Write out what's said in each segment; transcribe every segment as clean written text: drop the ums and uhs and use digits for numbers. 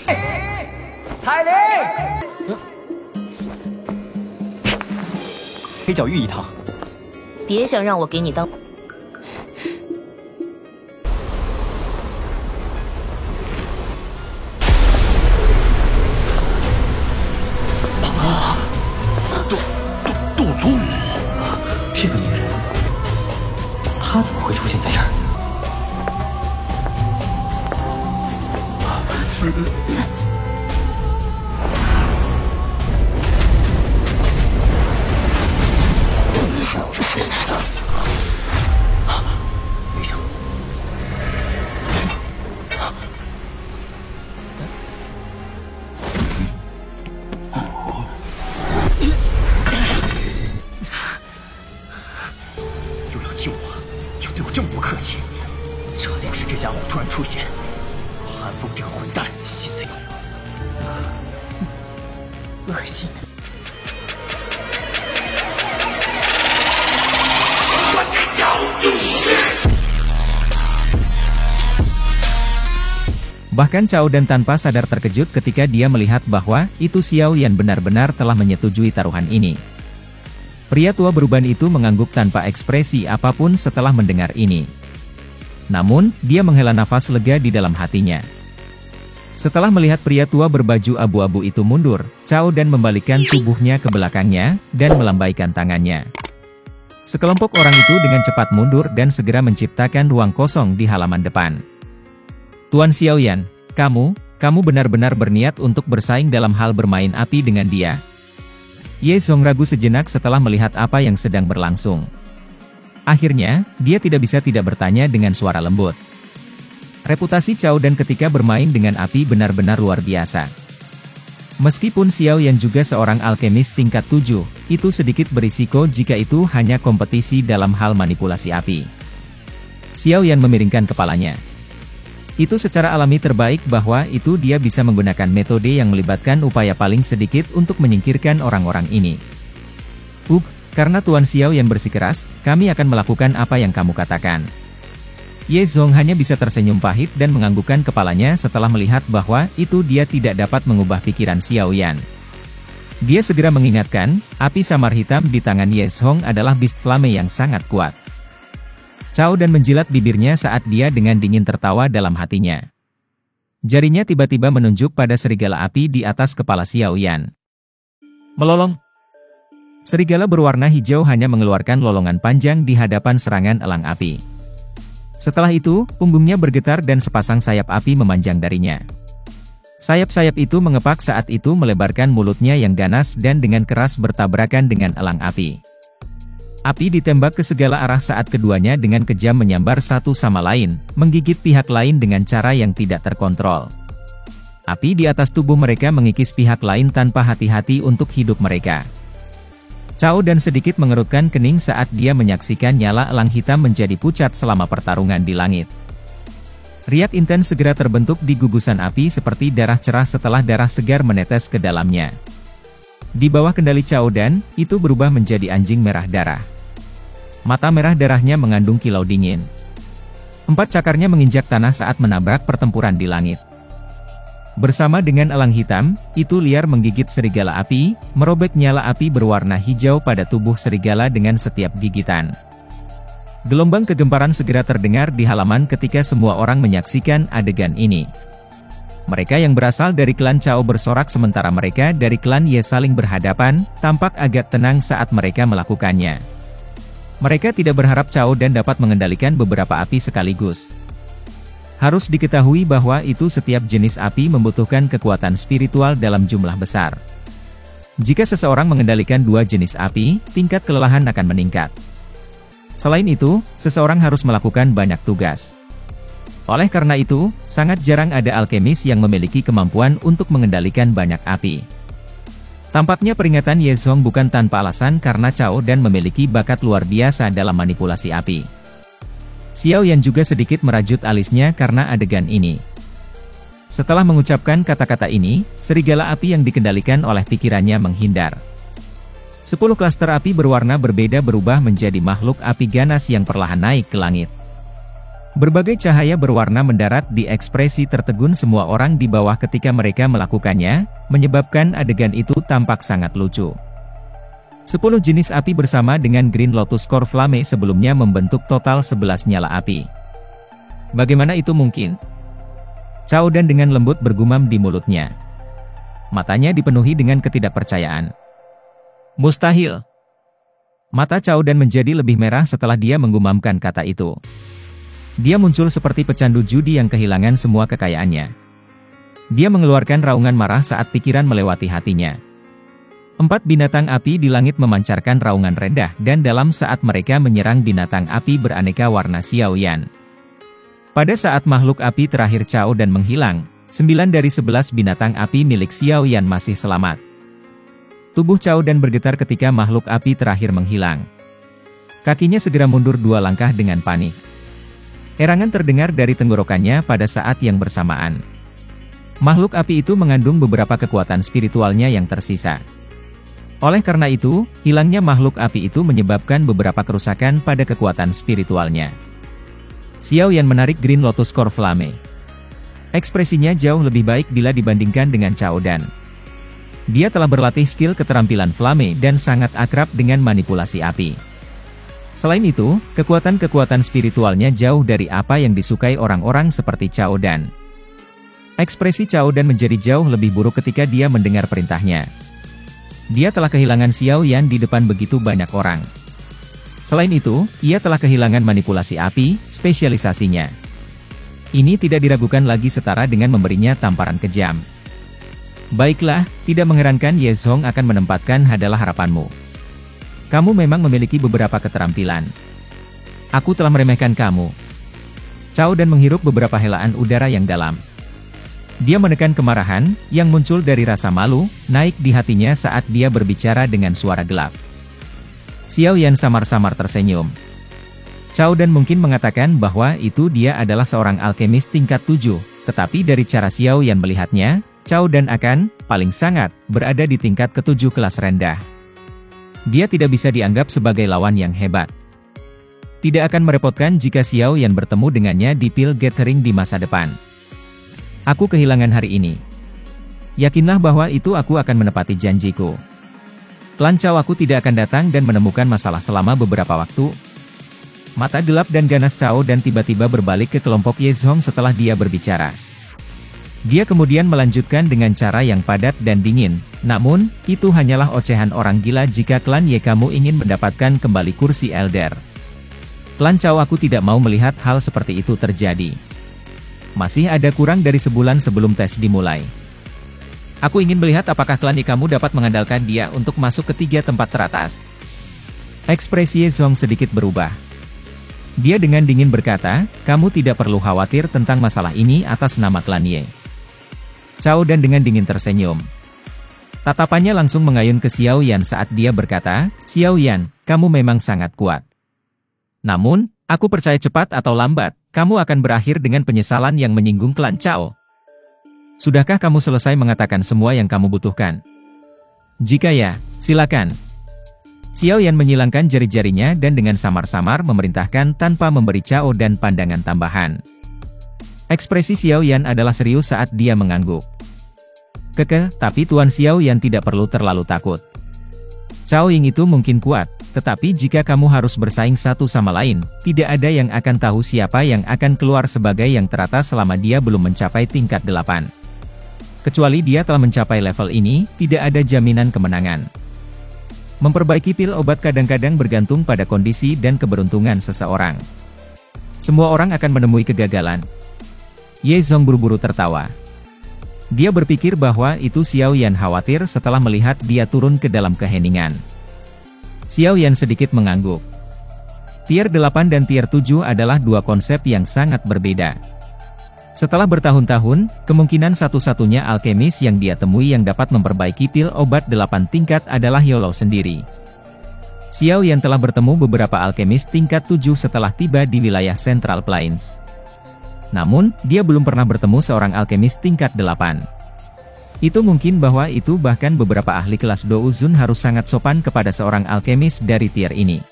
彩铃，黑角玉一趟。别想让我给你当。杜宗，这个女人，她怎么会出现在这儿？没想，又要救我，又对我这么不客气，这要是这家伙突然出现，韩风这个混蛋现在恶心的。Bahkan Cao Dan tanpa sadar terkejut ketika dia melihat bahwa itu Xiao Yan benar-benar telah menyetujui taruhan ini. Pria tua beruban itu mengangguk tanpa ekspresi apapun setelah mendengar ini. Namun, dia menghela nafas lega di dalam hatinya. Setelah melihat pria tua berbaju abu-abu itu mundur, Cao Dan membalikkan tubuhnya ke belakangnya, dan melambaikan tangannya. Sekelompok orang itu dengan cepat mundur dan segera menciptakan ruang kosong di halaman depan. Tuan Xiao Yan, kamu benar-benar berniat untuk bersaing dalam hal bermain api dengan dia. Ye Zong ragu sejenak setelah melihat apa yang sedang berlangsung. Akhirnya, dia tidak bisa tidak bertanya dengan suara lembut. Reputasi Cao Dan ketika bermain dengan api benar-benar luar biasa. Meskipun Xiao Yan juga seorang alkemis tingkat 7, itu sedikit berisiko jika itu hanya kompetisi dalam hal manipulasi api. Xiao Yan memiringkan kepalanya. Itu secara alami terbaik bahwa itu dia bisa menggunakan metode yang melibatkan upaya paling sedikit untuk menyingkirkan orang-orang ini. Karena Tuan Xiao Yan bersikeras, kami akan melakukan apa yang kamu katakan. Ye Zong hanya bisa tersenyum pahit dan menganggukkan kepalanya setelah melihat bahwa itu dia tidak dapat mengubah pikiran Xiao Yan. Dia segera mengingatkan, api samar hitam di tangan Ye Zong adalah beast flame yang sangat kuat. Cao Dan menjilat bibirnya saat dia dengan dingin tertawa dalam hatinya. Jarinya tiba-tiba menunjuk pada serigala api di atas kepala Xiao Yan. Melolong. Serigala berwarna hijau hanya mengeluarkan lolongan panjang di hadapan serangan elang api. Setelah itu, punggungnya bergetar dan sepasang sayap api memanjang darinya. Sayap-sayap itu mengepak saat itu melebarkan mulutnya yang ganas dan dengan keras bertabrakan dengan elang api. Api ditembak ke segala arah saat keduanya dengan kejam menyambar satu sama lain, menggigit pihak lain dengan cara yang tidak terkontrol. Api di atas tubuh mereka mengikis pihak lain tanpa hati-hati untuk hidup mereka. Cao Dan sedikit mengerutkan kening saat dia menyaksikan nyala elang hitam menjadi pucat selama pertarungan di langit. Riak intens segera terbentuk di gugusan api seperti darah cerah setelah darah segar menetes ke dalamnya. Di bawah kendali Cao Dan, itu berubah menjadi anjing merah darah. Mata merah darahnya mengandung kilau dingin. 4 cakarnya menginjak tanah saat menabrak pertempuran di langit. Bersama dengan elang hitam, itu liar menggigit serigala api, merobek nyala api berwarna hijau pada tubuh serigala dengan setiap gigitan. Gelombang kegemparan segera terdengar di halaman ketika semua orang menyaksikan adegan ini. Mereka yang berasal dari klan Cao bersorak sementara mereka dari klan Ye saling berhadapan, tampak agak tenang saat mereka melakukannya. Mereka tidak berharap Cao Dan dapat mengendalikan beberapa api sekaligus. Harus diketahui bahwa itu setiap jenis api membutuhkan kekuatan spiritual dalam jumlah besar. Jika seseorang mengendalikan 2 jenis api, tingkat kelelahan akan meningkat. Selain itu, seseorang harus melakukan banyak tugas. Oleh karena itu, sangat jarang ada alkemis yang memiliki kemampuan untuk mengendalikan banyak api. Tampaknya peringatan Ye Zong bukan tanpa alasan karena Cao Dan memiliki bakat luar biasa dalam manipulasi api. Xiao Yan juga sedikit merajut alisnya karena adegan ini. Setelah mengucapkan kata-kata ini, serigala api yang dikendalikan oleh pikirannya menghindar. 10 klaster api berwarna berbeda berubah menjadi makhluk api ganas yang perlahan naik ke langit. Berbagai cahaya berwarna mendarat di ekspresi tertegun semua orang di bawah ketika mereka melakukannya, menyebabkan adegan itu tampak sangat lucu. 10 jenis api bersama dengan Green Lotus Core Flame sebelumnya membentuk total 11 nyala api. Bagaimana itu mungkin? Cao Dan dengan lembut bergumam di mulutnya. Matanya dipenuhi dengan ketidakpercayaan. Mustahil. Mata Cao Dan menjadi lebih merah setelah dia menggumamkan kata itu. Dia muncul seperti pecandu judi yang kehilangan semua kekayaannya. Dia mengeluarkan raungan marah saat pikiran melewati hatinya. 4 binatang api di langit memancarkan raungan rendah dan dalam saat mereka menyerang binatang api beraneka warna Xiao Yan. Pada saat makhluk api terakhir Cao Dan menghilang, 9 dari 11 binatang api milik Xiao Yan masih selamat. Tubuh Cao Dan bergetar ketika makhluk api terakhir menghilang. Kakinya segera mundur 2 langkah dengan panik. Erangan terdengar dari tenggorokannya pada saat yang bersamaan. Makhluk api itu mengandung beberapa kekuatan spiritualnya yang tersisa. Oleh karena itu, hilangnya makhluk api itu menyebabkan beberapa kerusakan pada kekuatan spiritualnya. Xiao Yan menarik Green Lotus Core Flame. Ekspresinya jauh lebih baik bila dibandingkan dengan Cao Dan. Dia telah berlatih skill keterampilan Flame dan sangat akrab dengan manipulasi api. Selain itu, kekuatan-kekuatan spiritualnya jauh dari apa yang disukai orang-orang seperti Cao Dan. Ekspresi Cao Dan menjadi jauh lebih buruk ketika dia mendengar perintahnya. Dia telah kehilangan Xiao Yan di depan begitu banyak orang. Selain itu, ia telah kehilangan manipulasi api, spesialisasinya. Ini tidak diragukan lagi setara dengan memberinya tamparan kejam. Baiklah, tidak mengherankan Ye Zhong akan menempatkan adalah harapanmu. Kamu memang memiliki beberapa keterampilan. Aku telah meremehkan kamu. Cao Dan menghirup beberapa helaan udara yang dalam. Dia menekan kemarahan, yang muncul dari rasa malu, naik di hatinya saat dia berbicara dengan suara gelap. Xiao Yan samar-samar tersenyum. Cao Dan mungkin mengatakan bahwa itu dia adalah seorang alkemis tingkat 7, tetapi dari cara Xiao Yan melihatnya, Cao Dan akan, paling sangat, berada di tingkat ke-7 kelas rendah. Dia tidak bisa dianggap sebagai lawan yang hebat. Tidak akan merepotkan jika Xiao Yan bertemu dengannya di Pil Gathering di masa depan. Aku kehilangan hari ini. Yakinlah bahwa itu aku akan menepati janjiku. Klan Cao aku tidak akan datang dan menemukan masalah selama beberapa waktu. Mata gelap dan ganas Cao Dan tiba-tiba berbalik ke kelompok Ye Zhong setelah dia berbicara. Dia kemudian melanjutkan dengan cara yang padat dan dingin, namun, itu hanyalah ocehan orang gila jika klan Ye kamu ingin mendapatkan kembali kursi Elder. Klan Cao aku tidak mau melihat hal seperti itu terjadi. Masih ada kurang dari sebulan sebelum tes dimulai. Aku ingin melihat apakah klan Ye kamu dapat mengandalkan dia untuk masuk ke 3 tempat teratas. Ekspresi Ye Zhong sedikit berubah. Dia dengan dingin berkata, kamu tidak perlu khawatir tentang masalah ini atas nama klan Ye. Cao Dan dengan dingin tersenyum. Tatapannya langsung mengayun ke Xiao Yan saat dia berkata, Xiao Yan, kamu memang sangat kuat. Namun, aku percaya cepat atau lambat, kamu akan berakhir dengan penyesalan yang menyinggung klan Cao. Sudahkah kamu selesai mengatakan semua yang kamu butuhkan? Jika ya, silakan. Xiao Yan menyilangkan jari-jarinya dan dengan samar-samar memerintahkan tanpa memberi Cao Dan pandangan tambahan. Ekspresi Xiao Yan adalah serius saat dia mengangguk. Tapi Tuan Xiao Yan tidak perlu terlalu takut. Cao Ying itu mungkin kuat, tetapi jika kamu harus bersaing satu sama lain, tidak ada yang akan tahu siapa yang akan keluar sebagai yang teratas selama dia belum mencapai tingkat 8. Kecuali dia telah mencapai level ini, tidak ada jaminan kemenangan. Memperbaiki pil obat kadang-kadang bergantung pada kondisi dan keberuntungan seseorang. Semua orang akan menemui kegagalan. Ye Zhong buru-buru tertawa. Dia berpikir bahwa itu Xiao Yan khawatir setelah melihat dia turun ke dalam keheningan. Xiao Yan sedikit mengangguk. Tier 8 dan Tier 7 adalah dua konsep yang sangat berbeda. Setelah bertahun-tahun, kemungkinan satu-satunya alkemis yang dia temui yang dapat memperbaiki pil obat 8 tingkat adalah Yolo sendiri. Xiao Yan telah bertemu beberapa alkemis tingkat 7 setelah tiba di wilayah Central Plains. Namun, dia belum pernah bertemu seorang alkemis tingkat 8. Itu mungkin bahwa itu bahkan beberapa ahli kelas Douzun harus sangat sopan kepada seorang alkemis dari tier ini.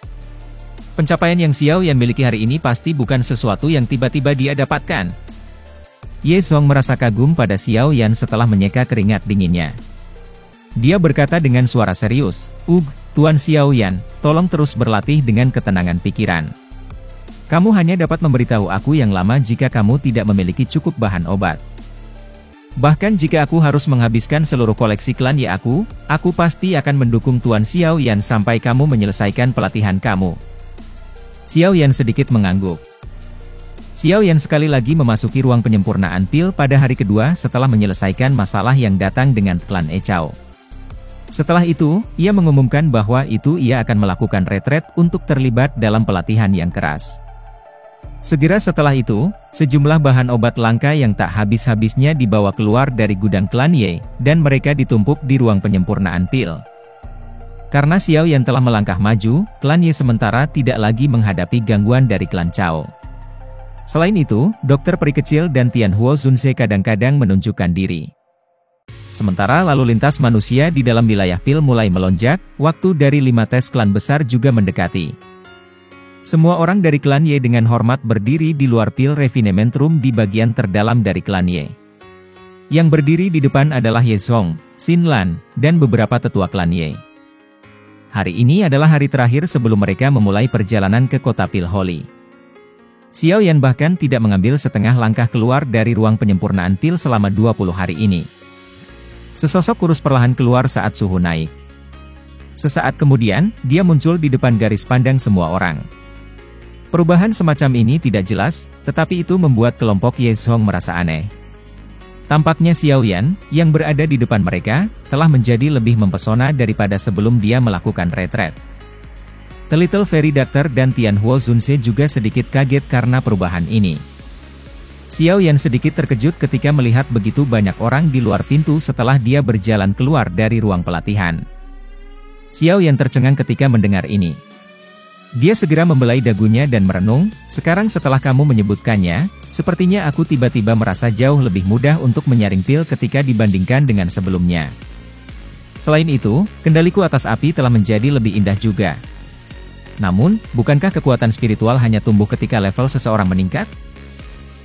Pencapaian yang Xiao Yan miliki hari ini pasti bukan sesuatu yang tiba-tiba dia dapatkan. Ye Zong merasa kagum pada Xiao Yan setelah menyeka keringat dinginnya. Dia berkata dengan suara serius, Tuan Xiao Yan, tolong terus berlatih dengan ketenangan pikiran. Kamu hanya dapat memberitahu aku yang lama jika kamu tidak memiliki cukup bahan obat. Bahkan jika aku harus menghabiskan seluruh koleksi klan Ye aku pasti akan mendukung Tuan Xiao Yan sampai kamu menyelesaikan pelatihan kamu. Xiao Yan sedikit mengangguk. Xiao Yan sekali lagi memasuki ruang penyempurnaan pil pada hari kedua setelah menyelesaikan masalah yang datang dengan klan Echao. Setelah itu, ia mengumumkan bahwa ia akan melakukan retret untuk terlibat dalam pelatihan yang keras. Segera setelah itu, sejumlah bahan obat langka yang tak habis-habisnya dibawa keluar dari gudang klan Ye, dan mereka ditumpuk di ruang penyempurnaan pil. Karena Xiao Yan telah melangkah maju, klan Ye sementara tidak lagi menghadapi gangguan dari klan Chao. Selain itu, dokter peri kecil dan Tian Huo Zunze kadang-kadang menunjukkan diri. Sementara lalu lintas manusia di dalam wilayah pil mulai melonjak, waktu dari 5 tes klan besar juga mendekati. Semua orang dari klan Ye dengan hormat berdiri di luar pil refinement room di bagian terdalam dari klan Ye. Yang berdiri di depan adalah Ye Zong, Xin Lan, dan beberapa tetua klan Ye. Hari ini adalah hari terakhir sebelum mereka memulai perjalanan ke kota Pil Holy. Xiao Yan bahkan tidak mengambil setengah langkah keluar dari ruang penyempurnaan pil selama 20 hari ini. Sesosok kurus perlahan keluar saat suhu naik. Sesaat kemudian, dia muncul di depan garis pandang semua orang. Perubahan semacam ini tidak jelas, tetapi itu membuat kelompok Ye Zong merasa aneh. Tampaknya Xiao Yan, yang berada di depan mereka, telah menjadi lebih mempesona daripada sebelum dia melakukan retret. The Little Fairy Doctor dan Tian Huo Zunze juga sedikit kaget karena perubahan ini. Xiao Yan sedikit terkejut ketika melihat begitu banyak orang di luar pintu setelah dia berjalan keluar dari ruang pelatihan. Xiao Yan tercengang ketika mendengar ini. Dia segera membelai dagunya dan merenung, sekarang setelah kamu menyebutkannya, sepertinya aku tiba-tiba merasa jauh lebih mudah untuk menyaring pil ketika dibandingkan dengan sebelumnya. Selain itu, kendaliku atas api telah menjadi lebih indah juga. Namun, bukankah kekuatan spiritual hanya tumbuh ketika level seseorang meningkat?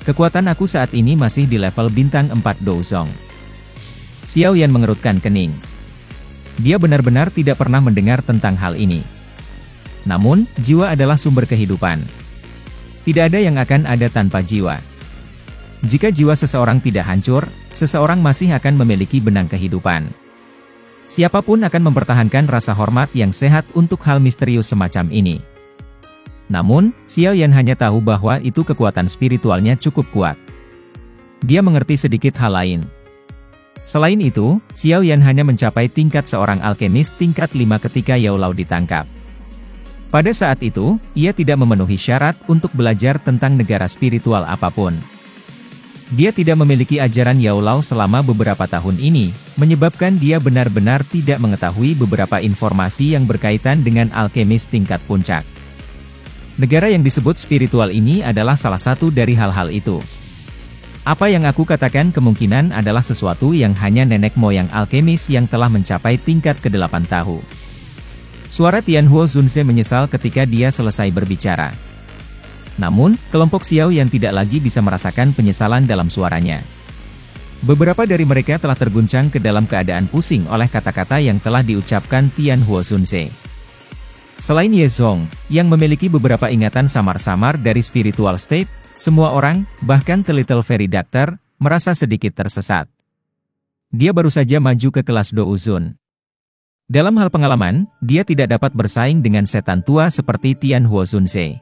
Kekuatan aku saat ini masih di level bintang 4 Douzong. Xiao Yan mengerutkan kening. Dia benar-benar tidak pernah mendengar tentang hal ini. Namun, jiwa adalah sumber kehidupan. Tidak ada yang akan ada tanpa jiwa. Jika jiwa seseorang tidak hancur, seseorang masih akan memiliki benang kehidupan. Siapapun akan mempertahankan rasa hormat yang sehat untuk hal misterius semacam ini. Namun, Xiao Yan hanya tahu bahwa itu kekuatan spiritualnya cukup kuat. Dia mengerti sedikit hal lain. Selain itu, Xiao Yan hanya mencapai tingkat seorang alkemis tingkat 5 ketika Yao Lao ditangkap. Pada saat itu, ia tidak memenuhi syarat untuk belajar tentang negara spiritual apapun. Dia tidak memiliki ajaran Yao Lao selama beberapa tahun ini, menyebabkan dia benar-benar tidak mengetahui beberapa informasi yang berkaitan dengan alkemis tingkat puncak. Negara yang disebut spiritual ini adalah salah satu dari hal-hal itu. Apa yang aku katakan kemungkinan adalah sesuatu yang hanya nenek moyang alkemis yang telah mencapai tingkat ke-8 tahu. Suara Tian Huo Zunze menyesal ketika dia selesai berbicara. Namun, kelompok Xiao yang tidak lagi bisa merasakan penyesalan dalam suaranya. Beberapa dari mereka telah terguncang ke dalam keadaan pusing oleh kata-kata yang telah diucapkan Tian Huo Zunze. Selain Ye Zong, yang memiliki beberapa ingatan samar-samar dari spiritual state, semua orang, bahkan The Little Fairy Doctor, merasa sedikit tersesat. Dia baru saja maju ke kelas Douzun. Dalam hal pengalaman, dia tidak dapat bersaing dengan setan tua seperti Tian Huo Zunze.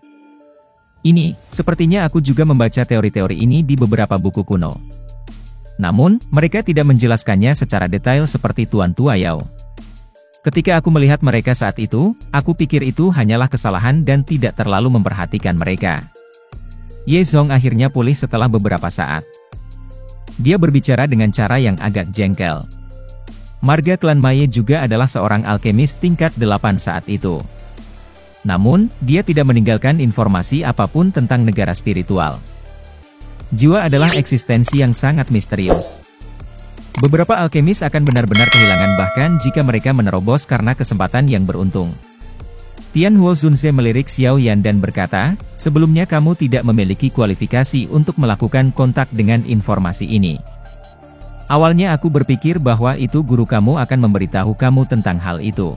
Ini, sepertinya aku juga membaca teori-teori ini di beberapa buku kuno. Namun, mereka tidak menjelaskannya secara detail seperti Tuan Tua Yao. Ketika aku melihat mereka saat itu, aku pikir itu hanyalah kesalahan dan tidak terlalu memperhatikan mereka. Ye Zong akhirnya pulih setelah beberapa saat. Dia berbicara dengan cara yang agak jengkel. Marga klan Maye juga adalah seorang alkemis tingkat 8 saat itu. Namun, dia tidak meninggalkan informasi apapun tentang negara spiritual. Jiwa adalah eksistensi yang sangat misterius. Beberapa alkemis akan benar-benar kehilangan bahkan jika mereka menerobos karena kesempatan yang beruntung. Tian Huo Zunze melirik Xiao Yan dan berkata, sebelumnya kamu tidak memiliki kualifikasi untuk melakukan kontak dengan informasi ini. Awalnya aku berpikir bahwa itu guru kamu akan memberitahu kamu tentang hal itu.